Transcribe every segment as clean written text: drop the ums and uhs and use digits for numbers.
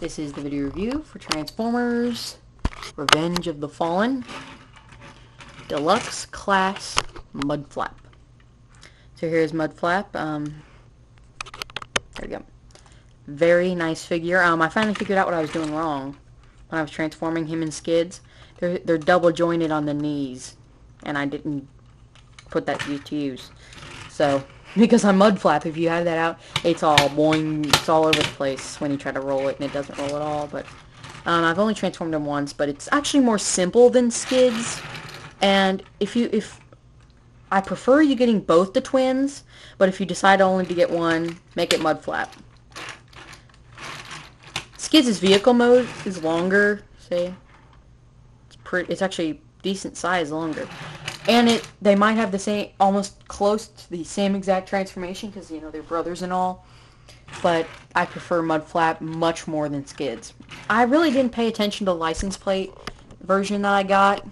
This is the video review for Transformers Revenge of the Fallen Deluxe Class Mudflap. So here's Mudflap. There we go. Very nice figure. I finally figured out what I was doing wrong when I was transforming him in skids. They're double jointed on the knees, and I didn't put that to use. So because on Mudflap, if you have that out, it's all boing, it's all over the place when you try to roll it, and it doesn't roll at all. But I've only transformed him once, but it's actually more simple than skids. And if I prefer you getting both the twins, but if you decide only to get one, make it Mudflap. Skids' vehicle mode is longer. See, it's actually decent size longer. And they might have the same, almost close to the same exact transformation because, you know, they're brothers and all. But I prefer Mudflap much more than Skids. I really didn't pay attention to the license plate version that I got.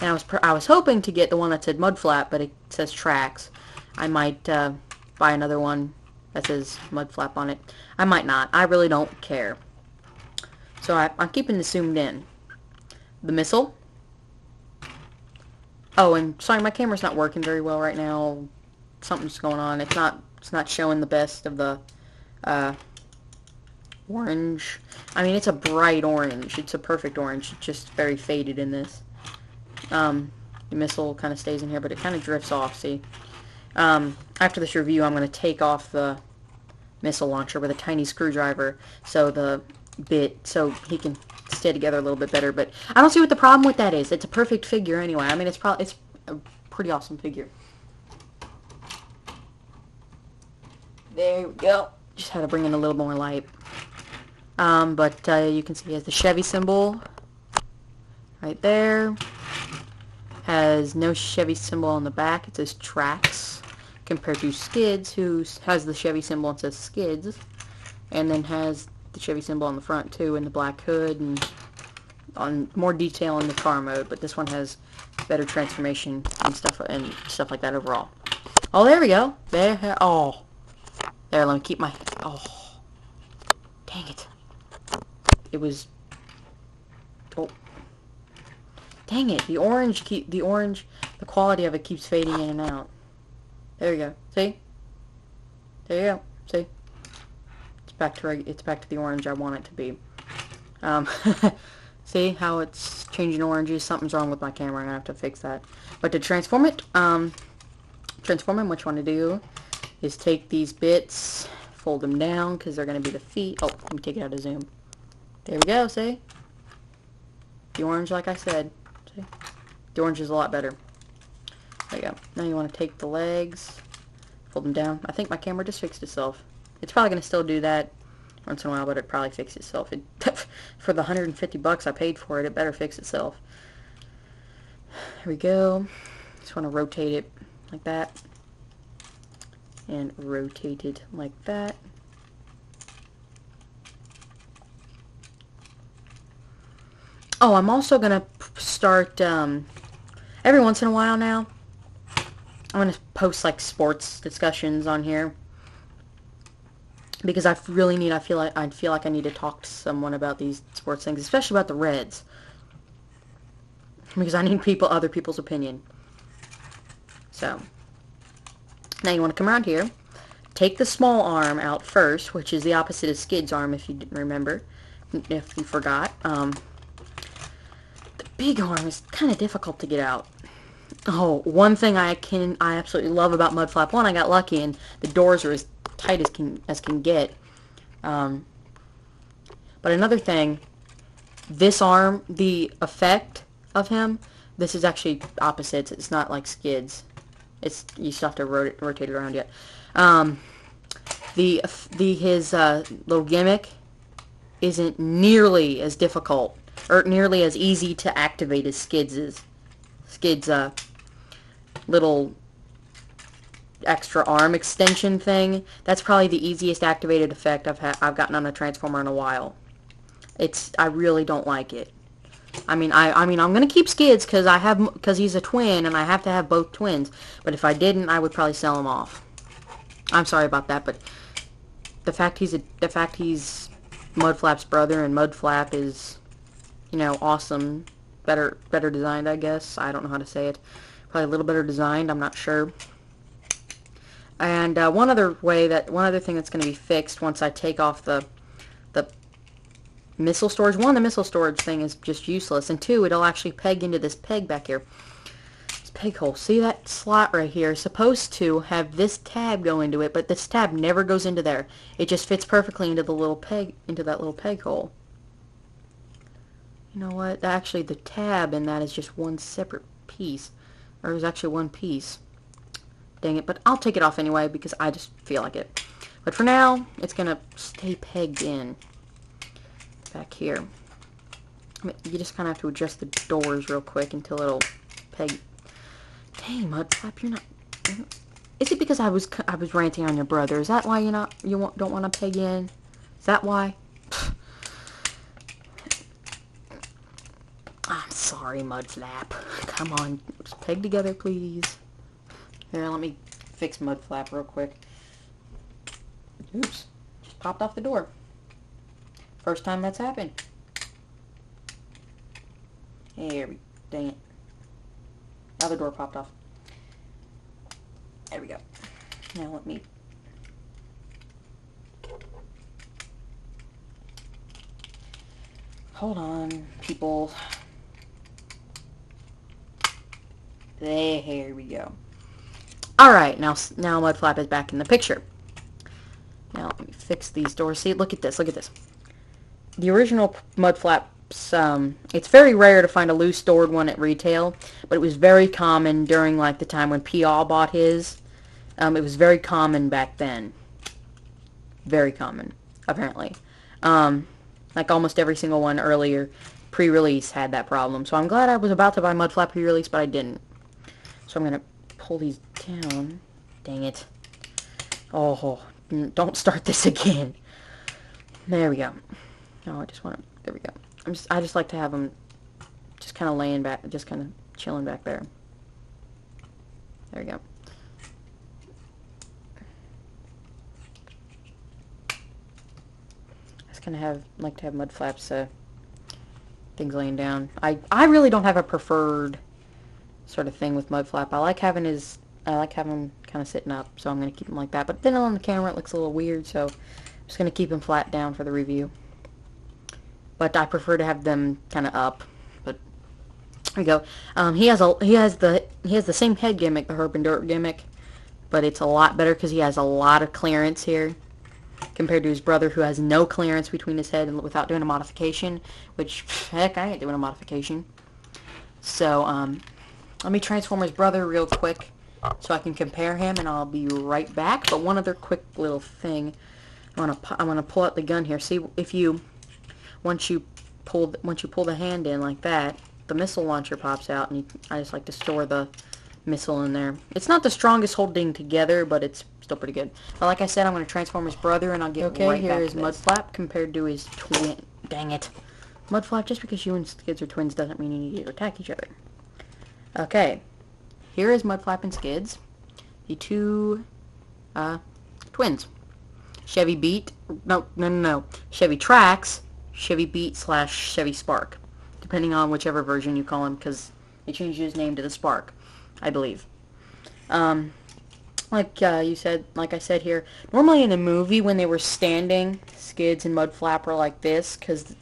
And I was hoping to get the one that said Mudflap, but it says Tracks. I might buy another one that says Mudflap on it. I might not. I really don't care. So I'm keeping this zoomed in. The missile. Oh, and sorry, my camera's not working very well right now. Something's going on. It's not showing the best of the orange. I mean, it's a bright orange. It's a perfect orange. It's just very faded in this. The missile kind of stays in here, but it kind of drifts off, see? After this review, I'm going to take off the missile launcher with a tiny screwdriver so he can stay together a little bit better, but I don't see what the problem with that is. It's a perfect figure anyway. I mean, it's a pretty awesome figure. There we go. Just had to bring in a little more light. But you can see he has the Chevy symbol right there. Has no Chevy symbol on the back. It says Tracks, compared to Skids, who has the Chevy symbol and says Skids, and then has the Chevy symbol on the front too, and the black hood, and on more detail in the car mode. But this one has better transformation and stuff like that overall. Oh, there we go. There. Oh, there. Let me keep my. Oh, dang it! It was. Oh, dang it! The quality of it keeps fading in and out. There you go. See? There you go. See? It's back to the orange I want it to be. See how it's changing oranges? Something's wrong with my camera. I'm gonna have to fix that. But to transform it, what you want to do is take these bits, fold them down because they're gonna be the feet. Oh, let me take it out of zoom. There we go. See? The orange, like I said. See? The orange is a lot better. There you go. Now you want to take the legs, fold them down. I think my camera just fixed itself. It's probably going to still do that once in a while, but it probably fixed itself. For the $150 I paid for it, it better fix itself. Here we go. Just want to rotate it like that. And rotate it like that. Oh, I'm also going to start, every once in a while now, I'm going to post like sports discussions on here. Because I feel like I need to talk to someone about these sports things, especially about the Reds. Because I need other people's opinion. So, now you want to come around here, take the small arm out first, which is the opposite of Skid's arm, if you didn't remember, if you forgot. The big arm is kind of difficult to get out. Oh, one thing I absolutely love about Mudflap 1, I got lucky, and the doors are as tight as can get. But another thing, this arm, the effect of him, this is actually opposites. It's not like Skids. You still have to rotate it around yet. His little gimmick isn't nearly as difficult or nearly as easy to activate as Skids is. Skids little extra arm extension thing, that's probably the easiest activated effect I've gotten on a Transformer in a while. I really don't like it. I mean I'm gonna keep Skids because he's a twin and I have to have both twins. But if I didn't, I would probably sell him off. I'm sorry about that, but the fact he's Mudflap's brother, and Mudflap is, you know, awesome. Better designed, I guess. I don't know how to say it. Probably a little better designed, I'm not sure. And one other thing that's going to be fixed once I take off the missile storage. One, the missile storage thing is just useless, and two, it'll actually peg into this peg back here. This peg hole. See that slot right here is supposed to have this tab go into it, but this tab never goes into there. It just fits perfectly into the little peg, into that little peg hole. You know what? Actually, the tab in that is just one separate piece. Or it was actually one piece. Dang it, but I'll take it off anyway because I just feel like it. But for now, it's going to stay pegged in back here. I mean, you just kind of have to adjust the doors real quick until it'll peg. Dang, Mudflap, you're not... Is it because I was ranting on your brother? Is that why don't want to peg in? Is that why? I'm sorry, Mudflap. Come on, just peg together, please. Here, let me fix Mudflap real quick. Oops, just popped off the door. First time that's happened. Dang it. Now the door popped off. There we go. Now let me... Hold on, people. There we go. Alright, now Mudflap is back in the picture. Now let me fix these doors. See, look at this, look at this. The original Mudflaps, it's very rare to find a loose stored one at retail, but it was very common during like the time when P.A. bought his. It was very common back then. Very common, apparently. Like almost every single one earlier, pre-release had that problem. So I'm glad I was about to buy Mudflap pre-release, but I didn't. So I'm going to pull these down. Dang it. Oh, don't start this again. There we go. No, I just want to... There we go. I just like to have them just kind of laying back, just kind of chilling back there. There we go. I just kind of like to have Mudflap's things laying down. I really don't have a preferred sort of thing with Mudflap. I like having him kind of sitting up, so I'm going to keep him like that. But then on the camera it looks a little weird, so I'm just going to keep him flat down for the review. But I prefer to have them kind of up. But there we go. He has the same head gimmick, the Herb and Dirt gimmick, but it's a lot better because he has a lot of clearance here compared to his brother, who has no clearance between his head and without doing a modification. Which, heck, I ain't doing a modification. So let me transform his brother real quick so I can compare him, and I'll be right back. But one other quick little thing, I want to pull out the gun here. See, if you once you pull the hand in like that, the missile launcher pops out, and I just like to store the missile in there. It's not the strongest holding together, but it's still pretty good. But like I said, I'm going to transform his brother, and I'll get right back to this. Okay, here is Mudflap compared to his twin. Dang it. Mudflap, just because you and Skids are twins doesn't mean you need to attack each other. Okay. Here is Mudflap and Skids, the two twins. Chevy Beat. No. Chevy Trax, Chevy Beat / Chevy Spark, depending on whichever version you call him, because they changed his name to the Spark, I believe. Like I said here, normally in a movie when they were standing, Skids and Mudflap were like this, because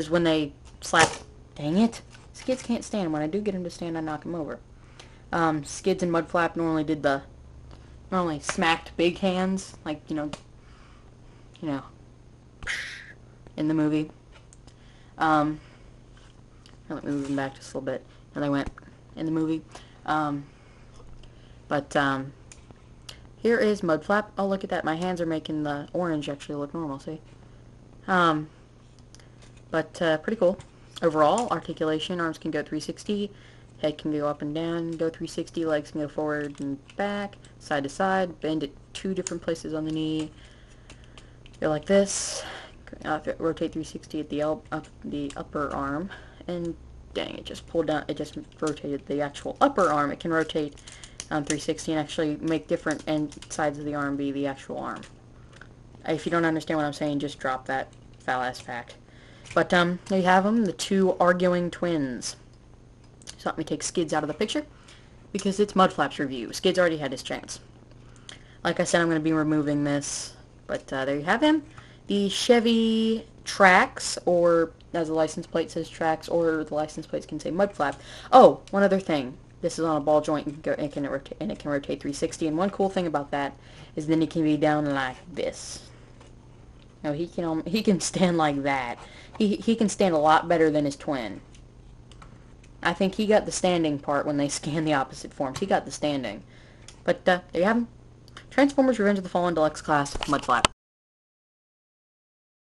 when they slap, dang it, Skids can't stand. When I do get him to stand, I knock him over. Skids and Mudflap normally smacked big hands, like, you know, in the movie. Let me move them back just a little bit. And they went in the movie. Here is Mudflap. Oh, look at that. My hands are making the orange actually look normal, see? Pretty cool. Overall, articulation, arms can go 360, head can go up and down, go 360, legs can go forward and back, side to side, bend at 2 different places on the knee, go like this, rotate 360 at the upper arm, and dang, it just pulled down, it just rotated the actual upper arm. It can rotate 360 and actually make different end sides of the arm be the actual arm. If you don't understand what I'm saying, just drop that foul-ass fact. But, there you have them, the two arguing twins. So let me take Skids out of the picture, because it's Mudflap's review. Skids already had his chance. Like I said, I'm going to be removing this, but there you have him. The Chevy Trax, or as the license plate says Trax, or the license plates can say Mudflap. Oh, one other thing. This is on a ball joint, and it can rotate 360. And one cool thing about that is then it can be down like this. No, he can stand like that. He can stand a lot better than his twin. I think he got the standing part when they scanned the opposite forms. He got the standing. But there you have him. Transformers Revenge of the Fallen Deluxe Class Mudflap.